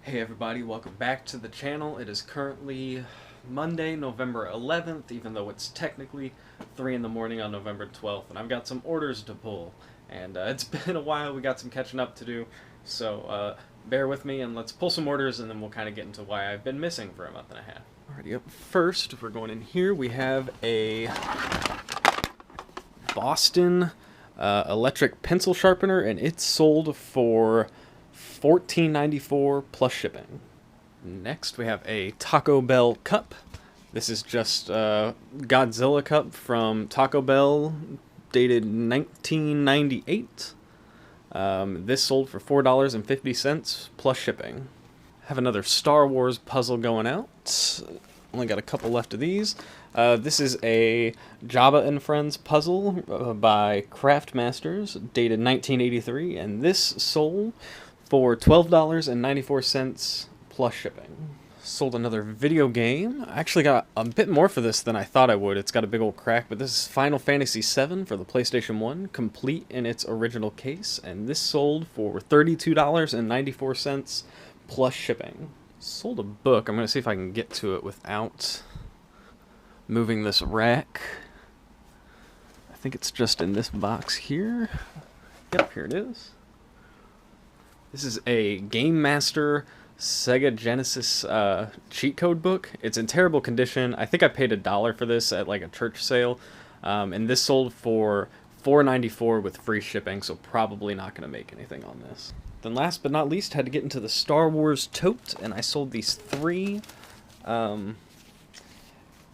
Hey everybody, welcome back to the channel. It is currently Monday, November 11th, even though it's technically 3 in the morning on November 12th, and I've got some orders to pull. And it's been a while, we got some catching up to do, so bear with me and let's pull some orders and then we'll kind of get into why I've been missing for a month and a half. Alrighty, up first, if we're going in here, we have a Boston electric pencil sharpener, and it's sold for $14.94 plus shipping. Next, we have a Taco Bell cup. This is just a Godzilla cup from Taco Bell, dated 1998. This sold for $4.50 plus shipping. Have another Star Wars puzzle going out. Only got a couple left of these. This is a Jabba and Friends puzzle by Craftmasters, dated 1983, and this sold for $12.94 plus shipping. Sold another video game. I actually got a bit more for this than I thought I would. It's got a big old crack, but this is Final Fantasy VII for the PlayStation 1, complete in its original case, and this sold for $32.94 plus shipping. Sold a book. I'm going to see if I can get to it without moving this rack. I think it's just in this box here. Yep, here it is. This is a Game Master Sega Genesis cheat code book. It's in terrible condition. I think I paid $1 for this at like a church sale, and this sold for $4.94 with free shipping, so probably not going to make anything on this. Then last but not least, had to get into the Star Wars tote, and I sold these 3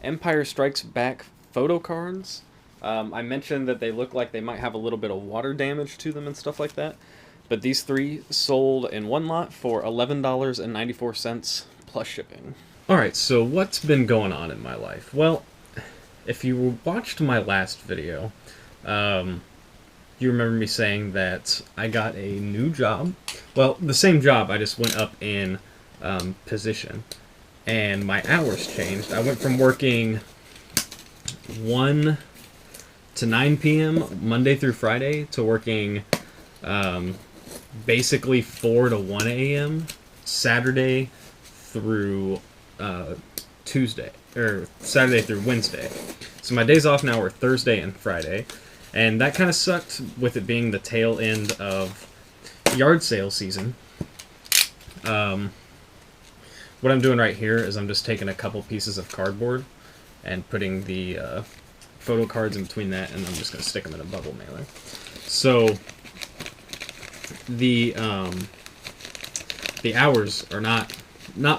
Empire Strikes Back photo cards. I mentioned that they look like they might have a little bit of water damage to them and stuff like that. But these 3 sold in one lot for $11.94 plus shipping. Alright, so what's been going on in my life? Well, if you watched my last video, you remember me saying that I got a new job. Well, the same job, I just went up in position. And my hours changed. I went from working 1 to 9 p.m. Monday through Friday to working basically 4 to 1 a.m. Saturday through Tuesday, or Saturday through Wednesday. So my days off now are Thursday and Friday, and that kind of sucked with it being the tail end of yard sale season. What I'm doing right here is I'm just taking a couple pieces of cardboard and putting the photo cards in between that, and I'm just going to stick them in a bubble mailer. So the hours are not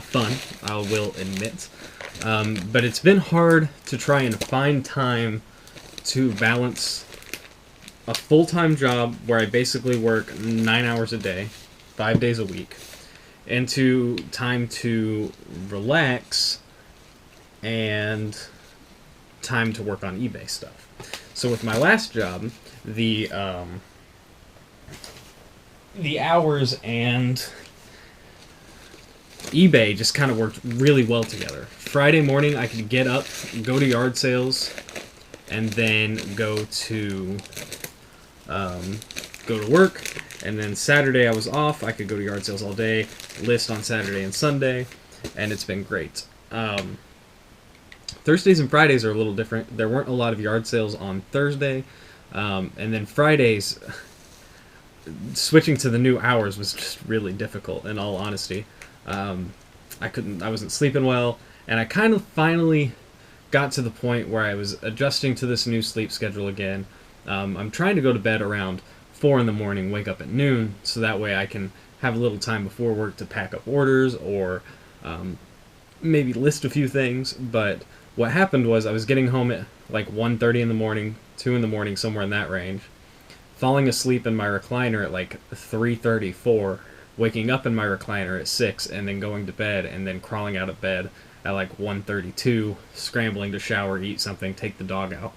fun, I will admit, but it's been hard to try and find time to balance a full-time job where I basically work 9 hours a day, 5 days a week, into time to relax and time to work on eBay stuff. So with my last job, the hours and eBay just kind of worked really well together. Friday morning, I could get up, go to yard sales, and then go to work. And then Saturday, I was off. I could go to yard sales all day, list on Saturday and Sunday, and it's been great. Thursdays and Fridays are a little different. There weren't a lot of yard sales on Thursday, and then Fridays, switching to the new hours was just really difficult, in all honesty. I wasn't sleeping well, and I kind of finally got to the point where I was adjusting to this new sleep schedule again. I'm trying to go to bed around 4 in the morning, wake up at noon, so that way I can have a little time before work to pack up orders or maybe list a few things. But what happened was I was getting home at like 1:30 in the morning, 2 in the morning, somewhere in that range, falling asleep in my recliner at like 3:30, 4, waking up in my recliner at 6, and then going to bed, and then crawling out of bed at like 1:32, scrambling to shower, eat something, take the dog out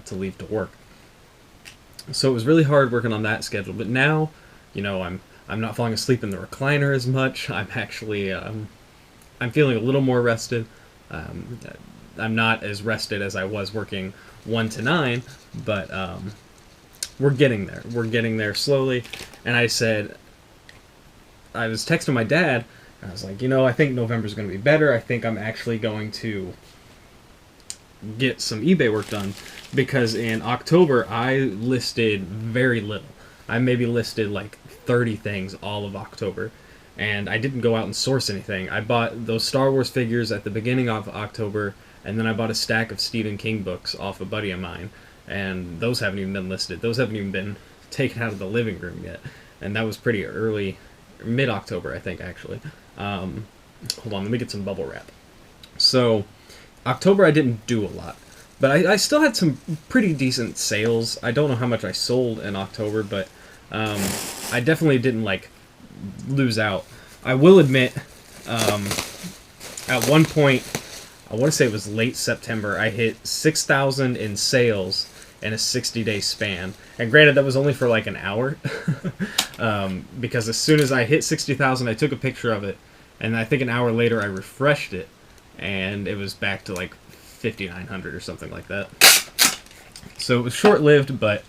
to leave to work. So it was really hard working on that schedule. But now, I'm not falling asleep in the recliner as much. I'm actually I'm feeling a little more rested. I'm not as rested as I was working 1 to 9, but we're getting there. We're getting there slowly. And I was texting my dad, I was like, I think November's going to be better. I think I'm actually going to get some eBay work done, because in October I listed very little. I maybe listed like 30 things all of October, and I didn't go out and source anything. I bought those Star Wars figures at the beginning of October, and then I bought a stack of Stephen King books off a buddy of mine, and those haven't even been listed. Those haven't even been taken out of the living room yet, and that was pretty early, mid-October, I think, actually. Hold on, let me get some bubble wrap. So October I didn't do a lot, but I still had some pretty decent sales. I don't know how much I sold in October, but I definitely didn't like lose out. I will admit, at one point, I want to say it was late September, I hit 6,000 in sales in a 60-day span. And granted, that was only for like an hour, because as soon as I hit 60,000, I took a picture of it, and I think an hour later I refreshed it, and it was back to like 5,900 or something like that. So it was short-lived, but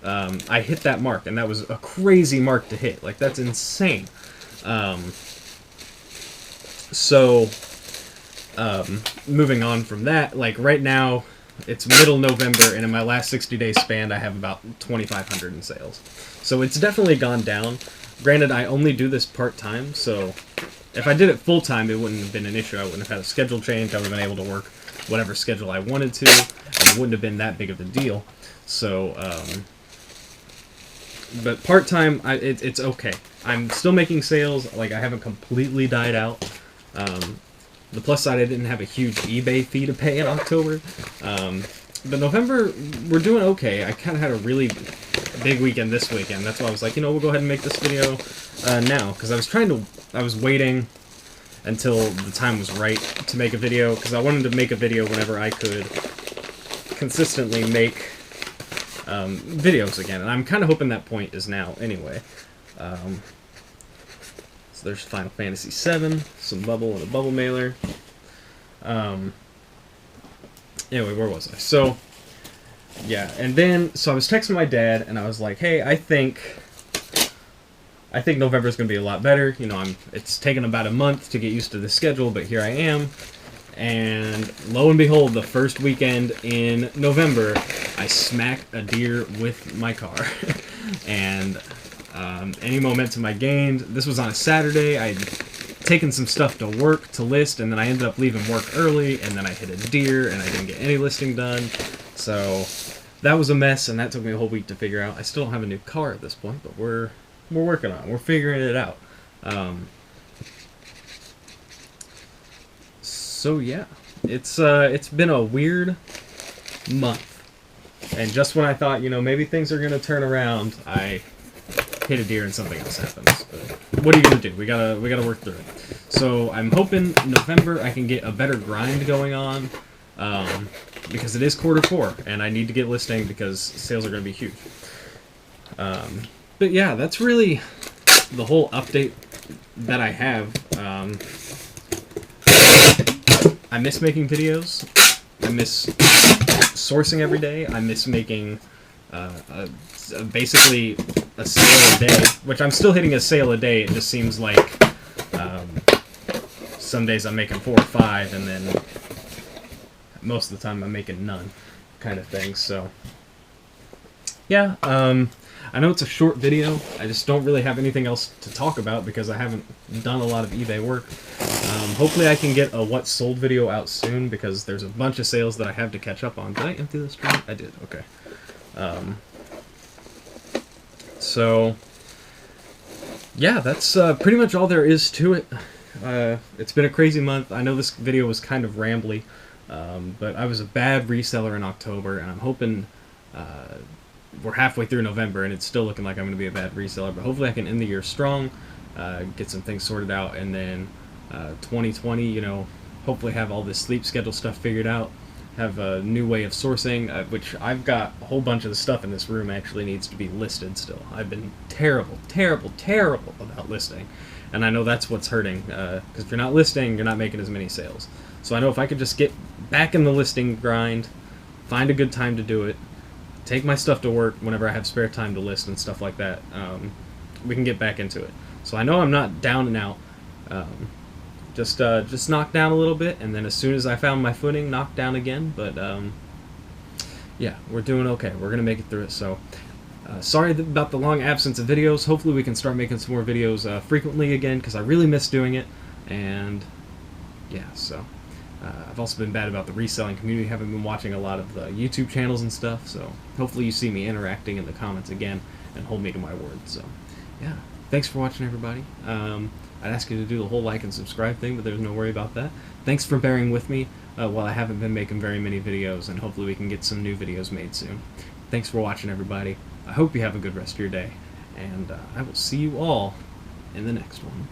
I hit that mark, and that was a crazy mark to hit. Like, that's insane. Moving on from that, like right now, it's middle November, and in my last 60-day span, I have about 2,500 in sales. So it's definitely gone down. Granted, I only do this part-time, so if I did it full-time, it wouldn't have been an issue. I wouldn't have had a schedule change. I would have been able to work whatever schedule I wanted to, and it wouldn't have been that big of a deal. So, but part-time, it's okay. I'm still making sales. Like, I haven't completely died out. The plus side, I didn't have a huge eBay fee to pay in October. But November, we're doing okay. I kind of had a really big weekend this weekend. That's why I was like, we'll go ahead and make this video now. Because I was waiting until the time was right to make a video. Because I wanted to make a video whenever I could consistently make videos again. And I'm kind of hoping that point is now anyway. So there's Final Fantasy VII, some bubble and a bubble mailer. Anyway, where was I? So, yeah, and then, so I was texting my dad, and I was like, hey, I think November's going to be a lot better. It's taken about a month to get used to the schedule, but here I am. And lo and behold, the first weekend in November, I smack a deer with my car. And any momentum I gained, this was on a Saturday. I'd taken some stuff to work to list, and then I ended up leaving work early, and then I hit a deer, and I didn't get any listing done. So that was a mess, and that took me a whole week to figure out. I still don't have a new car at this point, but we're working on it. We're figuring it out. So yeah, it's been a weird month, and just when I thought maybe things are gonna turn around, I hit a deer and something else happens. But what are you gonna do? We gotta work through it. So I'm hoping November I can get a better grind going on, because it is Q4 and I need to get listing because sales are gonna be huge. But yeah, that's really the whole update that I have. I miss making videos. I miss sourcing every day. I miss making basically a sale a day, which I'm still hitting a sale a day. It just seems like some days I'm making 4 or 5, and then most of the time I'm making none, kind of thing. So yeah, I know it's a short video. I just don't really have anything else to talk about because I haven't done a lot of eBay work. Hopefully I can get a what sold video out soon because there's a bunch of sales that I have to catch up on. Did I empty this one? I did. Okay. So yeah, that's pretty much all there is to it. It's been a crazy month. I know this video was kind of rambly, but I was a bad reseller in October, and I'm hoping we're halfway through November, and it's still looking like I'm going to be a bad reseller, but hopefully I can end the year strong, get some things sorted out, and then 2020, hopefully have all this sleep schedule stuff figured out, have a new way of sourcing, which I've got a whole bunch of the stuff in this room actually needs to be listed still. I've been terrible about listing, and I know that's what's hurting, because if you're not listing, you're not making as many sales. So I know if I could just get back in the listing grind, find a good time to do it, take my stuff to work whenever I have spare time to list and stuff like that, we can get back into it. So I know I'm not down and out, just knocked down a little bit, and then as soon as I found my footing, knocked down again. But yeah, we're doing okay. We're gonna make it through it. So sorry about the long absence of videos. Hopefully we can start making some more videos frequently again, because I really miss doing it. And yeah, so I've also been bad about the reselling community. Haven't been watching a lot of the YouTube channels and stuff. So hopefully you see me interacting in the comments again and hold me to my word. So yeah, thanks for watching, everybody. I'd ask you to do the whole like and subscribe thing, but there's no worry about that. Thanks for bearing with me while I haven't been making very many videos, and hopefully we can get some new videos made soon. Thanks for watching, everybody. I hope you have a good rest of your day, and I will see you all in the next one.